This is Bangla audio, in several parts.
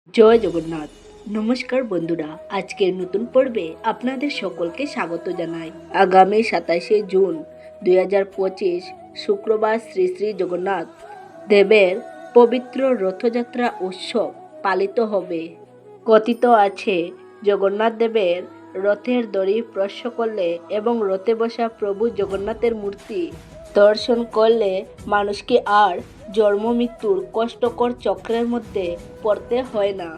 জয় জগন্নাথ। নমস্কার বন্ধুরা, আজকের নতুন পর্বে আপনাদের সকলকে স্বাগত জানাই। আগামী 27শে জুন 2025 শুক্রবার শ্রী শ্রী জগন্নাথ দেবের পবিত্র রথযাত্রা উৎসব পালিত হবে। কথিত আছে, জগন্নাথ দেবের রথের দড়ি স্পর্শ করলে এবং রথে বসা প্রভু জগন্নাথের মূর্তি দর্শন করলে মানুষকে আর জন্ম মৃত্যুর কষ্টকর চক্রের মধ্যে পড়তে হয় না।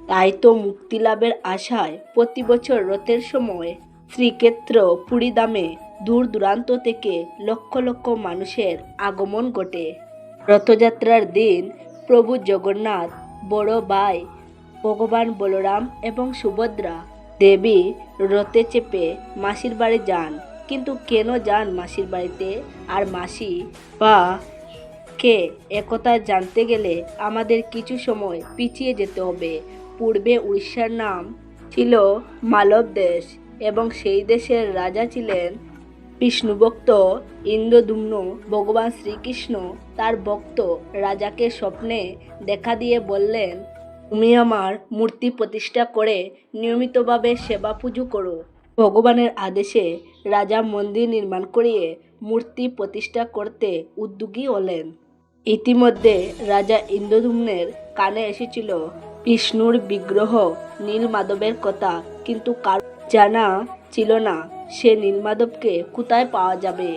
তাই তো মুক্তি লাভের আশায় প্রতি বছর রথের সময় শ্রীক্ষেত্র পুরীধামে দূর দূরান্ত থেকে লক্ষ লক্ষ মানুষের আগমন ঘটে। রথযাত্রার দিন প্রভু জগন্নাথ, বড় ভাই ভগবান বলরাম এবং সুভদ্রা দেবী রথে চেপে মাসির বাড়ি যান। কিন্তু কেন যান মাসির বাড়িতে, আর মাসি বা কে, একথা জানতে গেলে আমাদের কিছু সময় পিছিয়ে যেতে হবে। পূর্বে উড়িষ্যার নাম ছিল মালব দেশ এবং সেই দেশের রাজা ছিলেন বিষ্ণুভক্ত ইন্দ্রদ্যুম্ন। ভগবান শ্রীকৃষ্ণ তার ভক্ত রাজাকে স্বপ্নে দেখা দিয়ে বললেন, তুমি আমার মূর্তি প্রতিষ্ঠা করে নিয়মিতভাবে সেবা পুজো করো। ভগবানের আদেশে রাজা মন্দির নির্মাণ করিয়ে মূর্তি প্রতিষ্ঠা করতে উদ্যোগী হলেন। ইতিমধ্যে রাজা ইন্দ্রদ্যুম্নের কানে এসেছিল বিষ্ণুর বিগ্রহ নীলমাধবের কথা, কিন্তু কারো জানা ছিল না সে নীলমাধবকে কোথায় পাওয়া যাবে।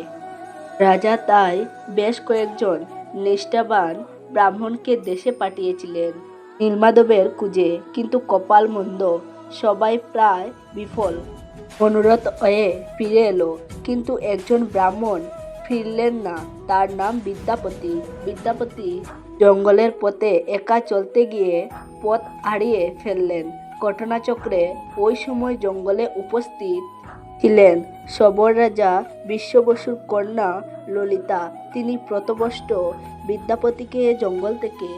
রাজা তাই বেশ কয়েকজন নিষ্ঠাবান ব্রাহ্মণকে দেশে পাঠিয়েছিলেন নীলমাধবের খুঁজে, কিন্তু কপাল মন্দ, সবাই প্রায় বিফল। অনুরোধ হয়ে ফিরে এলো, কিন্তু একজন ব্রাহ্মণ ফিরলেন না। তার নাম বিদ্যাপতি। বিদ্যাপতি জঙ্গলের পথে একা চলতে গিয়ে পথ হারিয়ে ফেললেন। ঘটনাচক্রে ওই সময় জঙ্গলে উপস্থিত ছিলেন সবর রাজা বিশ্ববসুর কন্যা ললিতা। তিনি প্রতবষ্ট বিদ্যাপতিকে জঙ্গল থেকে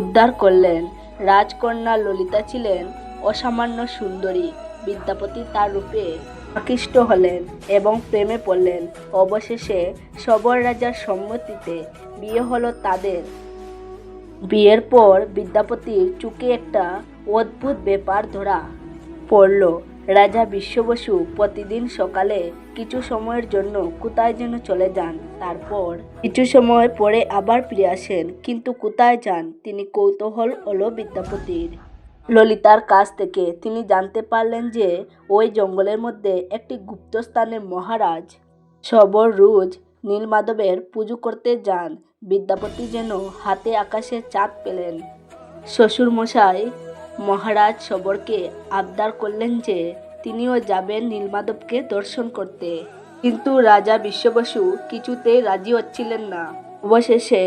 উদ্ধার করলেন। রাজকন্যা ললিতা ছিলেন অসামান্য সুন্দরী। বিদ্যাপতি তার রূপে আকৃষ্ট হলেন এবং প্রেমে পড়লেন। অবশেষে সবর রাজার সম্মতিতে বিয়ে হলো তাদের। বিয়ের পর বিদ্যাপতির চোখে একটা অদ্ভুত ব্যাপার ধরা পড়ল। রাজা বিশ্ববসু প্রতিদিন সকালে কিছু সময়ের জন্য কোথায় যেন চলে যান, তারপর কিছু সময় পরে আবার ফিরে আসেন। কিন্তু কোথায় যান তিনি কৌতূহল হলো বিদ্যাপতির। ললিতার কাছ থেকে তিনি জানতে পারলেন যে ওই জঙ্গলের মধ্যে একটি গুপ্ত স্থানে মহারাজ সবর রোজ নীলমাধবের পুজো করতে যান। বিদ্যাপতি যেন হাতে আকাশের চাঁদ পেলেন। শ্বশুরমশাই মহারাজ সবরকে আবদার করলেন যে তিনিও যাবেন নীলমাধবকে দর্শন করতে, কিন্তু রাজা বিশ্ববসু কিছুতেই রাজি হচ্ছিলেন না। অবশেষে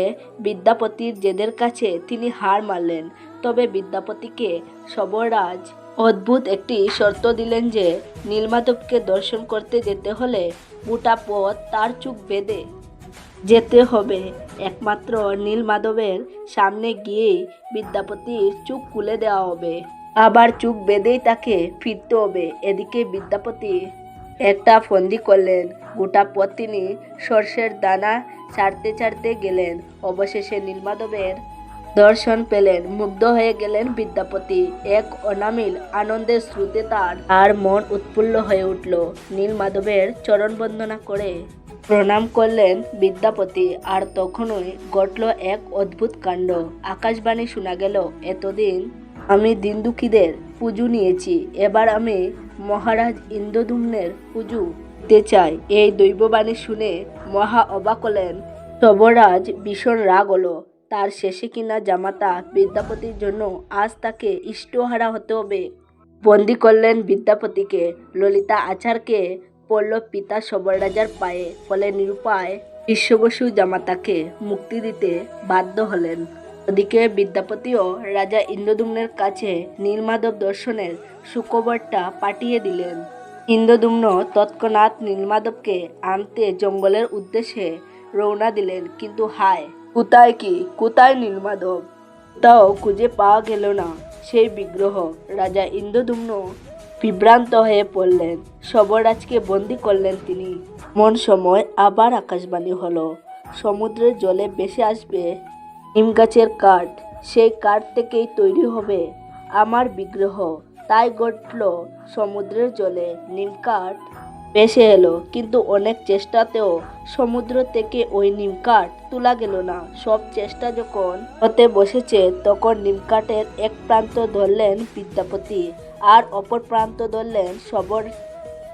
বিদ্যাপতির জেদের কাছে তিনি হার মানলেন। তবে বিদ্যাপতিকে সবররাজ অদ্ভুত একটি শর্ত দিলেন যে নীলমাধবকে দর্শন করতে যেতে হলে গোটা পথ তার চোখ বেঁধে যেতে হবে। একমাত্র নীলমাধবের সামনে গিয়েই বিদ্যাপতির চোখ খুলে দেওয়া হবে, আবার চোখ বেঁধেই তাকে ফিরতে হবে। এদিকে বিদ্যাপতি একটা ফন্দি করলেন। গোটা পথ তিনি সর্ষের দানা ছাড়তে ছাড়তে গেলেন। অবশেষে নীলমাধবের দর্শন পেলেন। মুগ্ধ হয়ে গেলেন বিদ্যাপতি। এক অনামিল আনন্দের স্রোতে তার মন উৎফুল্ল হয়ে উঠল। নীলমাধবের চরণ বন্দনা করে প্রণাম করলেন বিদ্যাপতি। আর তখনই ঘটল এক অদ্ভুত কাণ্ড। আকাশবাণী শোনা গেল, এতদিন আমি দিনদুঃখীদের পুজো নিয়েছি, এবার আমি মহারাজ ইন্দ্রদ্যুম্নের পুজো দিতে চাই। এই দৈববাণী শুনে মহা অবাক হলেন সবরাজ। ভীষণ রাগ হলো। তার শেষে কিনা জামাতা বিদ্যাপতির জন্য আজ তাকে ইষ্টহারা হতে হবে। বন্দি করলেন বিদ্যাপতিকে। ললিতা আচারকে পড়ল পিতা সবর রাজার পায়ে। ফলে নিরুপায় বিশ্ববসু জামাতাকে মুক্তি দিতে বাধ্য হলেন। ওদিকে বিদ্যাপতিও রাজা ইন্দ্রদ্যুম্নের কাছে নীলমাধব দর্শনের সুখবরটা পাঠিয়ে দিলেন। ইন্দ্রদ্যুম্ন তৎক্ষণাৎ নীলমাধবকে আনতে জঙ্গলের উদ্দেশ্যে রওনা দিলেন। কিন্তু হায়, কোথায় কোথায় নীলমাধব? তাও খুঁজে পাওয়া গেল না সেই বিগ্রহ। রাজা ইন্দ্রদ্যুম্ন বিভ্রান্ত হয়ে পড়লেন। সবররাজকে বন্দি করলেন তিনি। এমন সময় আবার আকাশবাণী হলো, সমুদ্রের জলে ভেসে আসবে নিম গাছের কাঠ। সেই কাঠ থেকেই তৈরি হবে আমার বিগ্রহ। তাই ঘটল সমুদ্রের জলে নিমকাঠ ভেসে এলো, কিন্তু অনেক চেষ্টাতেও সমুদ্র থেকে ওই নিমকাঠ তোলা গেল না। সব চেষ্টা যখন হতে বসেছে, তখন নিমকাঠের এক প্রান্ত ধরলেন বিদ্যাপতি আর অপর প্রান্ত ধরলেন সবর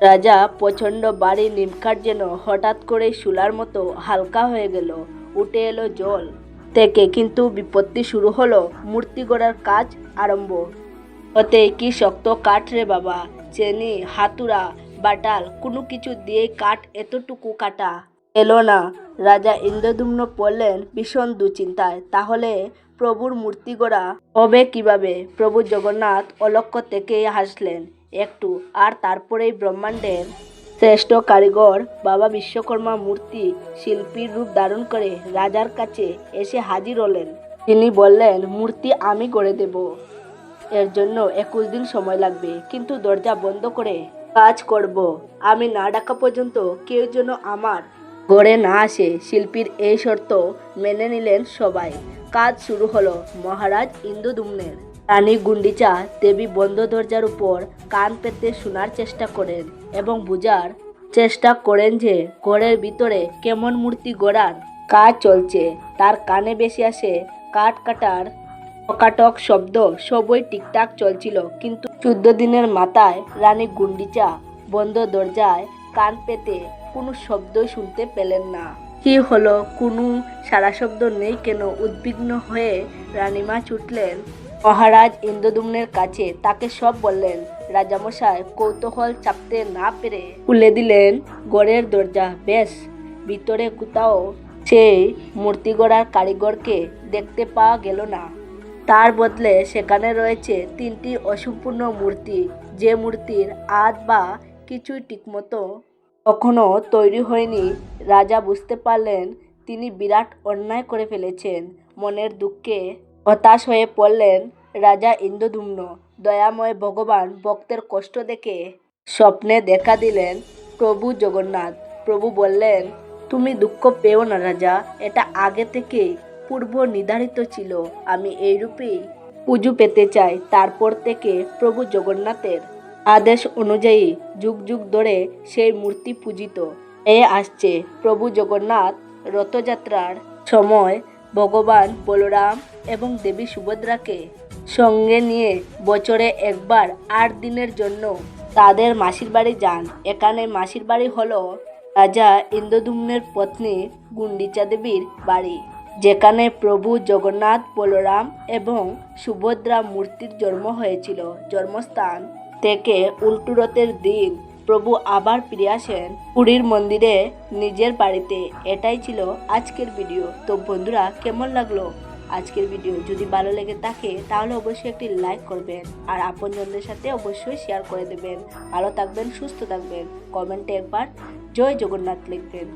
রাজা। প্রচণ্ড ভারী নিমকাঠ যেন হঠাৎ করে শূলার মতো হালকা হয়ে গেল। উঠে এলো জল থেকে, কিন্তু বিপত্তি শুরু হলো। মূর্তি গড়ার কাজ আরম্ভ হতে কি শক্ত কাঠ রে বাবা! চেনি, হাতুড়া, বাটাল কোনো কিছু দিয়ে কাঠ এতটুকু কাটা এলো না। রাজা ইন্দ্রদ্যুম্ন পড়লেন ভীষণ দুশ্চিন্তায়। তাহলে প্রভুর মূর্তি গড়া হবে কিভাবে? প্রভু জগন্নাথ অলক্ষ্য থেকেই হাসলেন একটু, আর তারপরেই ব্রহ্মাণ্ডের শ্রেষ্ঠ কারিগর বাবা বিশ্বকর্মা মূর্তি শিল্পীর রূপ ধারণ করে রাজার কাছে এসে হাজির হলেন। তিনি বললেন, মূর্তি আমি গড়ে দেব, এর জন্য 21 দিন সময় লাগবে, কিন্তু দরজা বন্ধ করে কাজ করব। আমি না ডাকা পর্যন্ত কেউ যেন আমার ঘরে না আসে। শিল্পীর এই শর্ত মেনে নিলেন সবাই। কাজ শুরু হলো মহারাজ ইন্দ্রদ্যুম্নের। রানী গুন্ডিচা দেবী বন্ধ দরজার উপর কান পেতে শোনার চেষ্টা করেন এবং বোঝার চেষ্টা করেন যে ঘরের ভিতরে কেমন মূর্তি গড়ার কাজ চলছে। তার কানে বেশি আসে কাঠ কাটার টকাটক শব্দ। সবই ঠিকঠাক চলছিল, কিন্তু 14 দিনের মাথায় রানী গুন্ডিচা বন্ধ দরজায় কান পেতে কোনো শব্দই শুনতে পেলেন না। কি হলো, কোনো সারা শব্দ নেই কেন? উদ্বিগ্ন হয়ে রানীমা ছুটলেন মহারাজ ইন্দ্রদ্যুম্নের কাছে। তাকে সব বললেন। রাজামশাই কৌতূহল চাপতে না পেরে খুলে দিলেন ঘরের দরজা। বেশ, ভিতরে কোথাও সেই মূর্তি গড়ার কারিগরকে দেখতে পাওয়া গেল না। তার বদলে সেখানে রয়েছে 3টি অসম্পূর্ণ মূর্তি, যে মূর্তির আধ বা কিছুই ঠিকমতো কখনো তৈরি হয়নি। রাজা বুঝতে পারলেন তিনি বিরাট অন্যায় করে ফেলেছেন। মনের দুঃখে হতাশ হয়ে পড়লেন রাজা ইন্দ্রদ্যুম্ন। দয়াময় ভগবান ভক্তের কষ্ট দেখে স্বপ্নে দেখা দিলেন প্রভু জগন্নাথ। প্রভু বললেন, তুমি দুঃখ পেও না রাজা, এটা আগে থেকেই পূর্ব নির্ধারিত ছিল। আমি এই রূপেই পুজো পেতে চাই। তারপর থেকে প্রভু জগন্নাথের আদেশ অনুযায়ী যুগ যুগ ধরে সেই মূর্তি পূজিত হয়ে আসছে। প্রভু জগন্নাথ রথযাত্রার সময় ভগবান বলরাম এবং দেবী সুভদ্রাকে সঙ্গে নিয়ে বছরে একবার 8 দিনের জন্য তাদের মাসির বাড়ি যান। এখানে মাসির বাড়ি হলো রাজা ইন্দ্রদ্যুম্নের পত্নী গুন্ডিচা দেবীর বাড়ি, যেখানে প্রভু জগন্নাথ, বলরাম এবং সুভদ্রা মূর্তির জন্ম হয়েছিল। জন্মস্থান থেকে উল্টো রথের দিন প্রভু আবার ফিরে আসেন পুরীর মন্দিরে নিজের বাড়িতে। এটাই ছিল আজকের ভিডিও। তো বন্ধুরা, কেমন লাগলো আজকের ভিডিও? যদি ভালো লেগে থাকে তাহলে অবশ্যই একটি লাইক করবেন আর আপনজনদের সাথে অবশ্যই শেয়ার করে দেবেন। ভালো থাকবেন, সুস্থ থাকবেন। কমেন্টে একবার জয় জগন্নাথ লিখবেন।